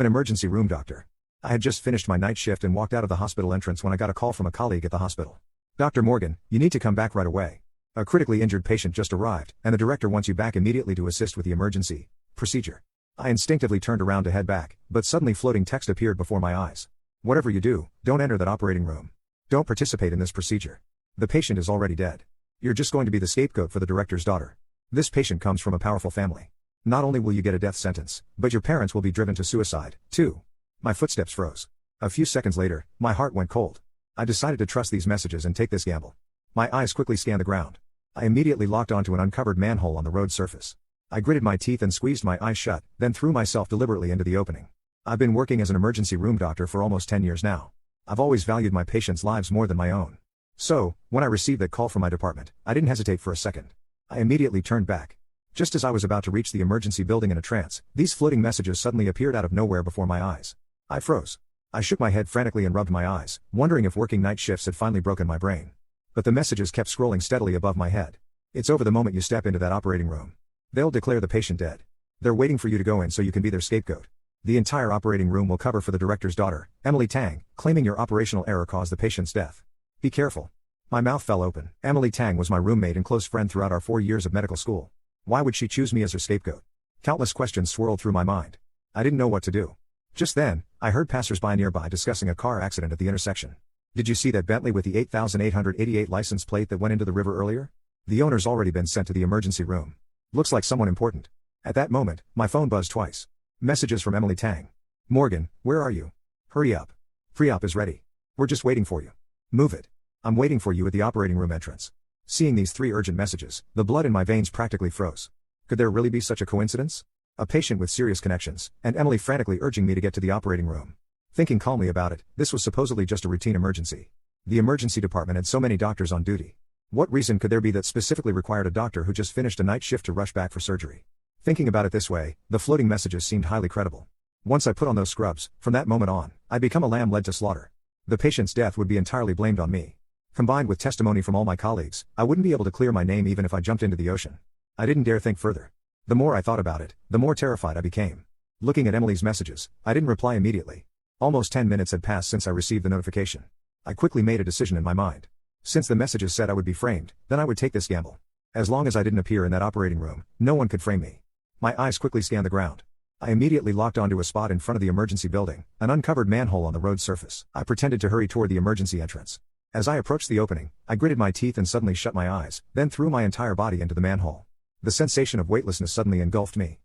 An emergency room doctor. I had just finished my night shift and walked out of the hospital entrance when I got a call from a colleague at the hospital. "Dr. Morgan, you need to come back right away. A critically injured patient just arrived, and the director wants you back immediately to assist with the emergency procedure." I instinctively turned around to head back, but suddenly floating text appeared before my eyes. "Whatever you do, don't enter that operating room. Don't participate in this procedure. The patient is already dead. You're just going to be the scapegoat for the director's daughter. This patient comes from a powerful family. Not only will you get a death sentence, but your parents will be driven to suicide, too." My footsteps froze. A few seconds later, my heart went cold. I decided to trust these messages and take this gamble. My eyes quickly scanned the ground. I immediately locked onto an uncovered manhole on the road surface. I gritted my teeth and squeezed my eyes shut, then threw myself deliberately into the opening. I've been working as an emergency room doctor for almost 10 years now. I've always valued my patients' lives more than my own. So, when I received that call from my department, I didn't hesitate for a second. I immediately turned back. Just as I was about to reach the emergency building in a trance, these floating messages suddenly appeared out of nowhere before my eyes. I froze. I shook my head frantically and rubbed my eyes, wondering if working night shifts had finally broken my brain. But the messages kept scrolling steadily above my head. "It's over the moment you step into that operating room. They'll declare the patient dead. They're waiting for you to go in so you can be their scapegoat. The entire operating room will cover for the director's daughter, Emily Tang, claiming your operational error caused the patient's death. Be careful." My mouth fell open. Emily Tang was my roommate and close friend throughout our 4 years of medical school. Why would she choose me as her scapegoat? Countless questions swirled through my mind. I didn't know what to do. Just then, I heard passersby nearby discussing a car accident at the intersection. "Did you see that Bentley with the 8,888 license plate that went into the river earlier? The owner's already been sent to the emergency room. Looks like someone important." At that moment, my phone buzzed twice. Messages from Emily Tang. "Morgan, where are you? Hurry up. Pre-op is ready. We're just waiting for you. Move it. I'm waiting for you at the operating room entrance." Seeing these 3 urgent messages, the blood in my veins practically froze. Could there really be such a coincidence? A patient with serious connections, and Emily frantically urging me to get to the operating room. Thinking calmly about it, this was supposedly just a routine emergency. The emergency department had so many doctors on duty. What reason could there be that specifically required a doctor who just finished a night shift to rush back for surgery? Thinking about it this way, the floating messages seemed highly credible. Once I put on those scrubs, from that moment on, I'd become a lamb led to slaughter. The patient's death would be entirely blamed on me. Combined with testimony from all my colleagues, I wouldn't be able to clear my name even if I jumped into the ocean. I didn't dare think further. The more I thought about it, the more terrified I became. Looking at Emily's messages, I didn't reply immediately. Almost 10 minutes had passed since I received the notification. I quickly made a decision in my mind. Since the messages said I would be framed, then I would take this gamble. As long as I didn't appear in that operating room, no one could frame me. My eyes quickly scanned the ground. I immediately locked onto a spot in front of the emergency building, an uncovered manhole on the road surface. I pretended to hurry toward the emergency entrance. As I approached the opening, I gritted my teeth and suddenly shut my eyes, then threw my entire body into the manhole. The sensation of weightlessness suddenly engulfed me.